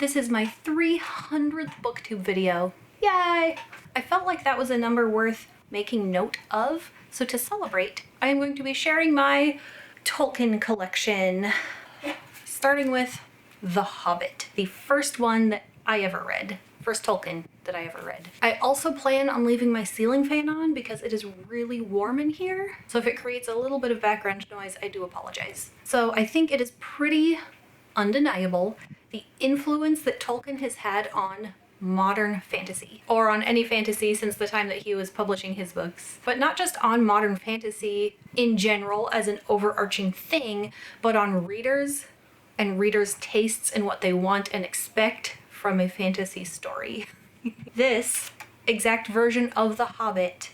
This is my 300th booktube video. Yay! I felt like that was a number worth making note of, so to celebrate, I am going to be sharing my Tolkien collection, starting with The Hobbit, the first one that I ever read. First Tolkien that I ever read. I also plan on leaving my ceiling fan on because it is really warm in here, so if it creates a little bit of background noise, I do apologize. So I think it is pretty undeniable the influence that Tolkien has had on modern fantasy, or on any fantasy since the time that he was publishing his books. But not just on modern fantasy in general as an overarching thing, but on readers and readers' tastes and what they want and expect from a fantasy story. This exact version of The Hobbit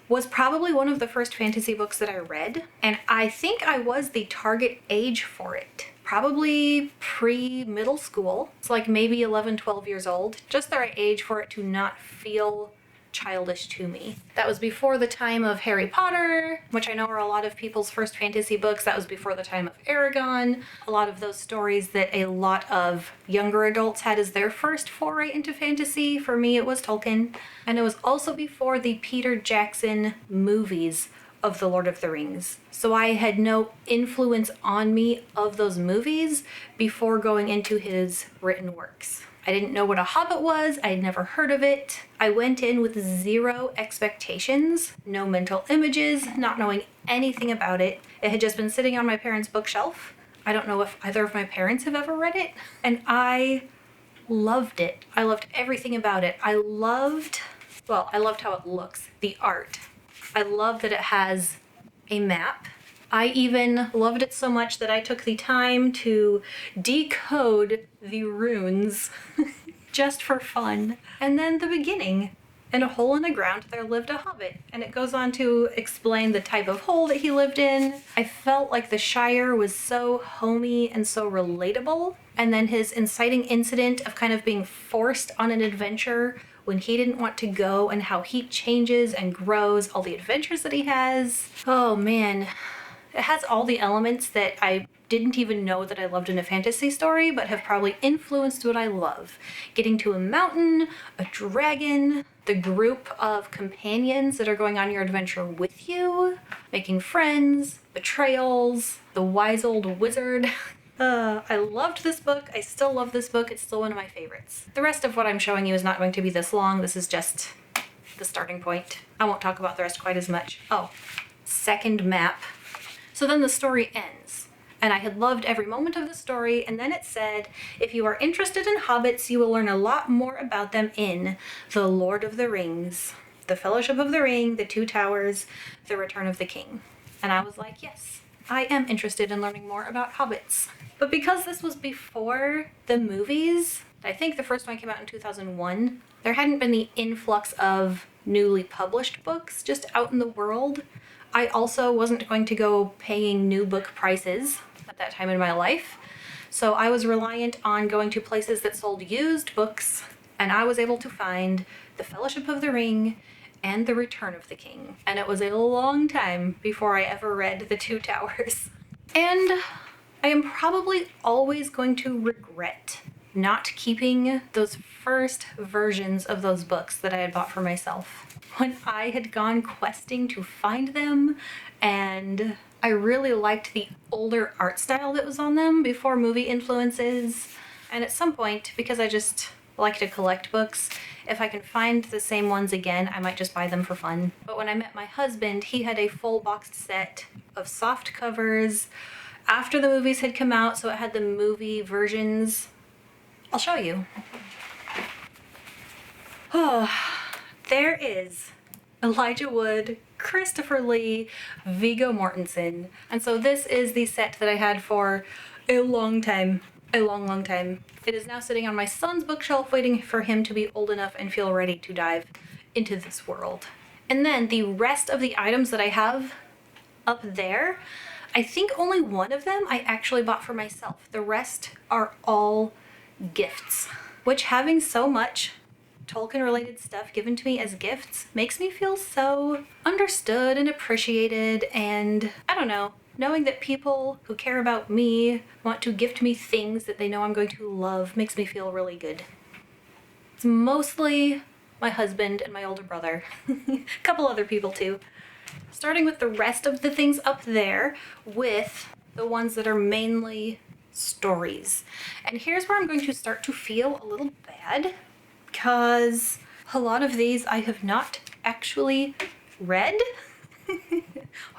was probably one of the first fantasy books that I read, and I think I was the target age for it. Probably pre-middle school. It's like maybe 11, 12 years old. Just the right age for it to not feel childish to me. That was before the time of Harry Potter, which I know are a lot of people's first fantasy books. That was before the time of Aragon. A lot of those stories that a lot of younger adults had as their first foray into fantasy. For me, it was Tolkien. And it was also before the Peter Jackson movies of The Lord of the Rings. So I had no influence on me of those movies before going into his written works. I didn't know what a hobbit was. I had never heard of it. I went in with zero expectations, no mental images, not knowing anything about it. It had just been sitting on my parents' bookshelf. I don't know if either of my parents have ever read it. And I loved it. I loved everything about it. I loved how it looks, the art. I love that it has a map. I even loved it so much that I took the time to decode the runes just for fun. And then the beginning. In a hole in the ground there lived a hobbit, and it goes on to explain the type of hole that he lived in. I felt like the Shire was so homey and so relatable, and then his inciting incident of kind of being forced on an adventure when he didn't want to go, and how he changes and grows, all the adventures that he has. Oh man, it has all the elements that I didn't even know that I loved in a fantasy story, but have probably influenced what I love. Getting to a mountain, a dragon, the group of companions that are going on your adventure with you, making friends, betrayals, the wise old wizard. I loved this book. I still love this book. It's still one of my favorites. The rest of what I'm showing you is not going to be this long. This is just the starting point. I won't talk about the rest quite as much. Oh, second map. So then the story ends, and I had loved every moment of the story, and then it said, if you are interested in hobbits, you will learn a lot more about them in The Lord of the Rings, The Fellowship of the Ring, The Two Towers, The Return of the King. And I was like, yes, I am interested in learning more about hobbits. But because this was before the movies, I think the first one came out in 2001, there hadn't been the influx of newly published books just out in the world. I also wasn't going to go paying new book prices at that time in my life, so I was reliant on going to places that sold used books, and I was able to find The Fellowship of the Ring and The Return of the King. And it was a long time before I ever read The Two Towers. And I am probably always going to regret not keeping those first versions of those books that I had bought for myself. When I had gone questing to find them, and I really liked the older art style that was on them before movie influences. And at some point, because I just like to collect books, if I can find the same ones again, I might just buy them for fun. But when I met my husband, he had a full boxed set of soft covers after the movies had come out, so it had the movie versions. I'll show you. Oh, there is Elijah Wood, Christopher Lee, Viggo Mortensen. And so this is the set that I had for a long time. A long time. It is now sitting on my son's bookshelf waiting for him to be old enough and feel ready to dive into this world. And then the rest of the items that I have up there, I think only one of them I actually bought for myself. The rest are all gifts, which, having so much Tolkien related stuff given to me as gifts makes me feel so understood and appreciated, and I don't know, knowing that people who care about me want to gift me things that they know I'm going to love makes me feel really good. It's mostly my husband and my older brother. A couple other people too. Starting with the rest of the things up there with the ones that are mainly stories. And here's where I'm going to start to feel a little bad because a lot of these I have not actually read,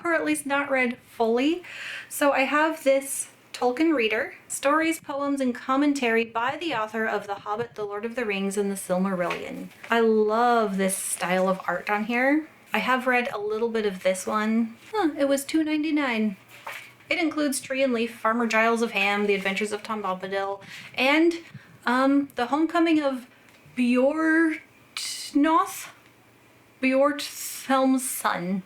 or at least not read fully. So I have this Tolkien reader, stories, poems, and commentary by the author of The Hobbit, The Lord of the Rings, and The Silmarillion. I love this style of art on here. I have read a little bit of this one. It was $2.99. It includes Tree and Leaf, Farmer Giles of Ham, The Adventures of Tom Bombadil, and The Homecoming of Beorhthelm's son.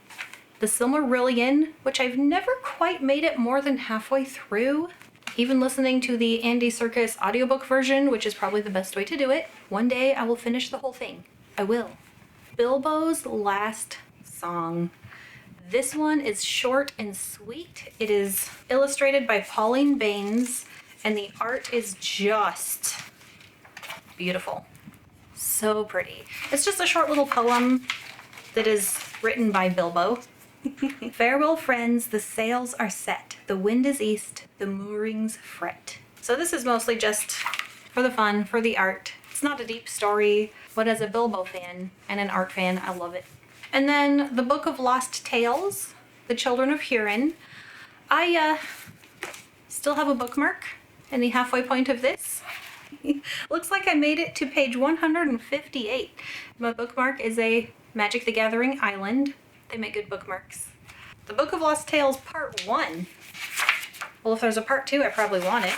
The Silmarillion, which I've never quite made it more than halfway through. Even listening to the Andy Serkis audiobook version, which is probably the best way to do it. One day I will finish the whole thing. I will. Bilbo's Last Song. This one is short and sweet. It is illustrated by Pauline Baines, and the art is just beautiful. So pretty. It's just a short little poem that is written by Bilbo. Farewell, friends, the sails are set. The wind is east, the moorings fret. So this is mostly just for the fun, for the art. It's not a deep story, but as a Bilbo fan and an art fan, I love it. And then the Book of Lost Tales, The Children of Hurin. I still have a bookmark in the halfway point of this. Looks like I made it to page 158. My bookmark is a Magic the Gathering Island. They make good bookmarks. The Book of Lost Tales Part 1. Well, if there's a Part 2, I probably want it.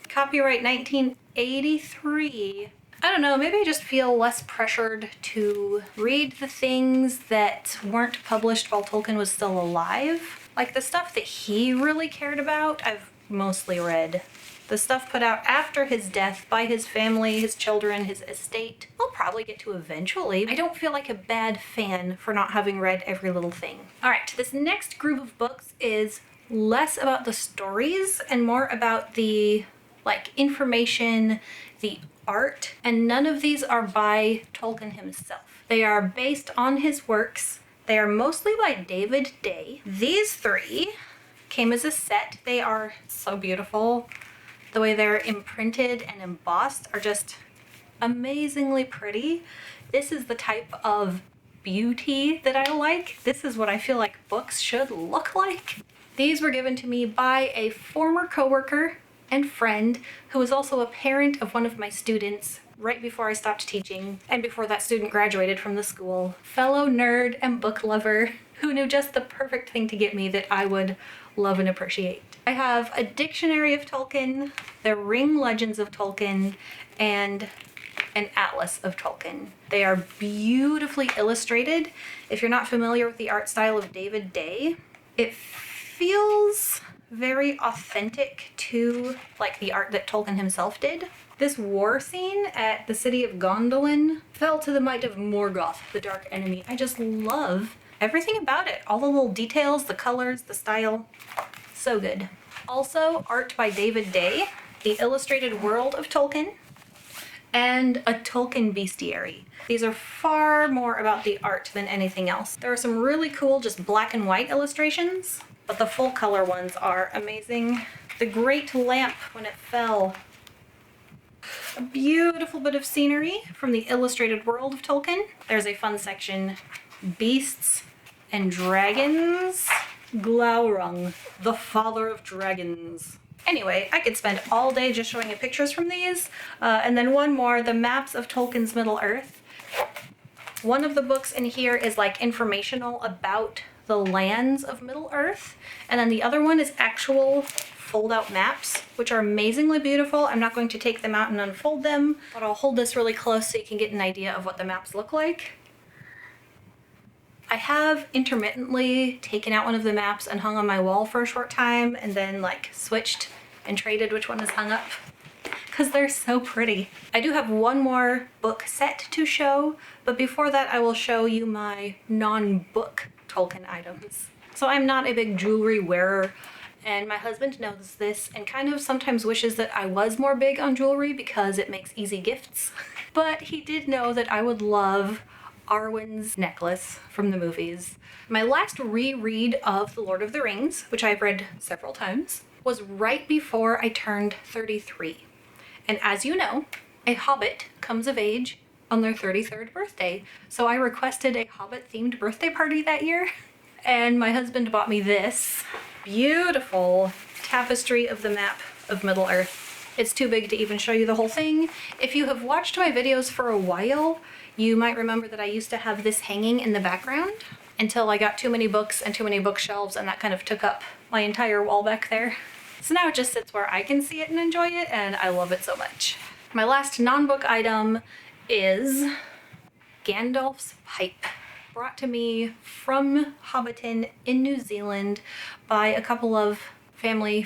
Copyright 1983. I don't know, maybe I just feel less pressured to read the things that weren't published while Tolkien was still alive. Like the stuff that he really cared about, I've mostly read. The stuff put out after his death by his family, his children, his estate, I'll probably get to eventually. I don't feel like a bad fan for not having read every little thing. All right, this next group of books is less about the stories and more about the information, the art, and none of these are by Tolkien himself. They are based on his works. They are mostly by David Day. These three came as a set. They are so beautiful. The way they're imprinted and embossed are just amazingly pretty. This is the type of beauty that I like. This is what I feel like books should look like. These were given to me by a former coworker and friend who was also a parent of one of my students right before I stopped teaching and before that student graduated from the school. Fellow nerd and book lover who knew just the perfect thing to get me that I would love and appreciate. I have a dictionary of Tolkien, the Ring Legends of Tolkien, and an atlas of Tolkien. They are beautifully illustrated. If you're not familiar with the art style of David Day, it feels very authentic to the art that Tolkien himself did. This war scene at the city of Gondolin fell to the might of Morgoth, the dark enemy. I just love everything about it. All the little details, the colors, the style. So good. Also, art by David Day, The Illustrated World of Tolkien, and a Tolkien bestiary. These are far more about the art than anything else. There are some really cool just black and white illustrations, but the full color ones are amazing. The Great Lamp when it fell. A beautiful bit of scenery from the Illustrated World of Tolkien. There's a fun section, Beasts and Dragons. Glaurung, the father of dragons. Anyway, I could spend all day just showing you pictures from these. And then one more, the maps of Tolkien's Middle-earth. One of the books in here is informational about the lands of Middle-earth. And then the other one is actual fold-out maps, which are amazingly beautiful. I'm not going to take them out and unfold them, but I'll hold this really close so you can get an idea of what the maps look like. I have intermittently taken out one of the maps and hung on my wall for a short time and then switched and traded which one is hung up because they're so pretty. I do have one more book set to show, but before that I will show you my non-book Tolkien items. So I'm not a big jewelry wearer and my husband knows this and kind of sometimes wishes that I was more big on jewelry because it makes easy gifts. But he did know that I would love Arwen's necklace from the movies. My last reread of The Lord of the Rings, which I've read several times, was right before I turned 33. And as you know, a hobbit comes of age on their 33rd birthday. So I requested a hobbit-themed birthday party that year, and my husband bought me this beautiful tapestry of the map of Middle-earth. It's too big to even show you the whole thing. If you have watched my videos for a while, you might remember that I used to have this hanging in the background until I got too many books and too many bookshelves, and that kind of took up my entire wall back there. So now it just sits where I can see it and enjoy it, and I love it so much. My last non-book item is Gandalf's pipe, brought to me from Hobbiton in New Zealand by a couple of family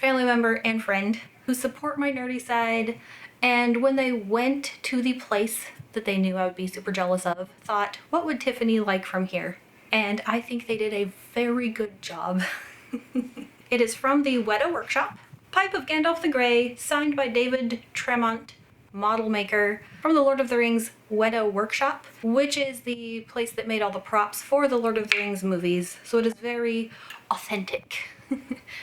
member and friend who support my nerdy side, and when they went to the place that they knew I would be super jealous of, thought, what would Tiffany like from here? And I think they did a very good job. It is from the Weta Workshop. Pipe of Gandalf the Grey, signed by David Tremont, model maker, from the Lord of the Rings Weta Workshop, which is the place that made all the props for the Lord of the Rings movies. So it is very authentic.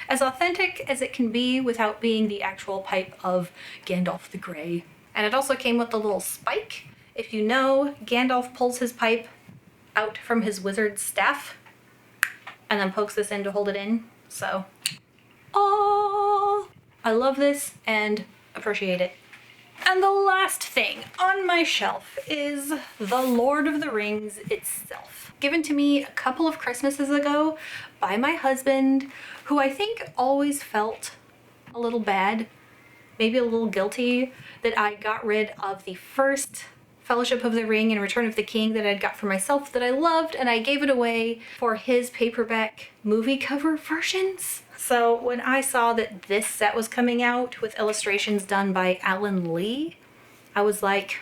As authentic as it can be without being the actual pipe of Gandalf the Grey. And it also came with the little spike. If you know, Gandalf pulls his pipe out from his wizard's staff and then pokes this in to hold it in. So, oh, I love this and appreciate it. And the last thing on my shelf is The Lord of the Rings itself. Given to me a couple of Christmases ago by my husband, who I think always felt a little bad, maybe a little guilty, that I got rid of the first Fellowship of the Ring and Return of the King that I'd got for myself that I loved, and I gave it away for his paperback movie cover versions. So when I saw that this set was coming out with illustrations done by Alan Lee, I was like,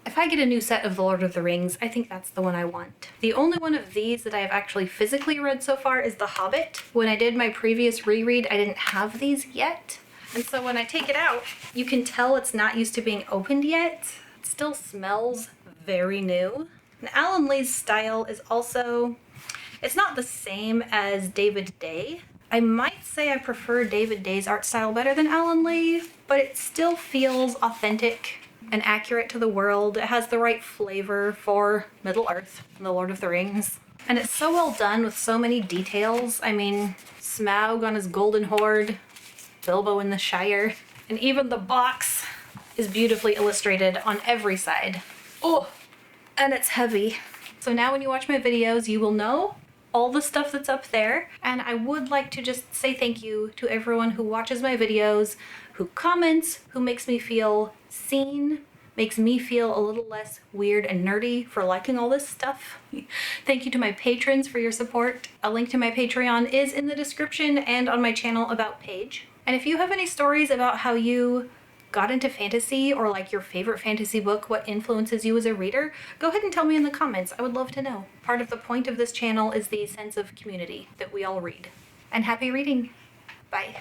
if I get a new set of The Lord of the Rings, I think that's the one I want. The only one of these that I have actually physically read so far is The Hobbit. When I did my previous reread, I didn't have these yet. And so when I take it out, you can tell it's not used to being opened yet. It still smells very new. And Alan Lee's style is also, it's not the same as David Day. I might say I prefer David Day's art style better than Alan Lee, but it still feels authentic and accurate to the world. It has the right flavor for Middle-earth and The Lord of the Rings. And it's so well done with so many details. I mean, Smaug on his golden hoard, Bilbo in the Shire, and even the box is beautifully illustrated on every side. Oh, and it's heavy. So now when you watch my videos, you will know all the stuff that's up there. And I would like to just say thank you to everyone who watches my videos, who comments, who makes me feel seen, makes me feel a little less weird and nerdy for liking all this stuff. Thank you to my patrons for your support. A link to my Patreon is in the description and on my channel About page. And if you have any stories about how you got into fantasy, or like your favorite fantasy book, what influences you as a reader, go ahead and tell me in the comments. I would love to know. Part of the point of this channel is the sense of community that we all read. And happy reading. Bye.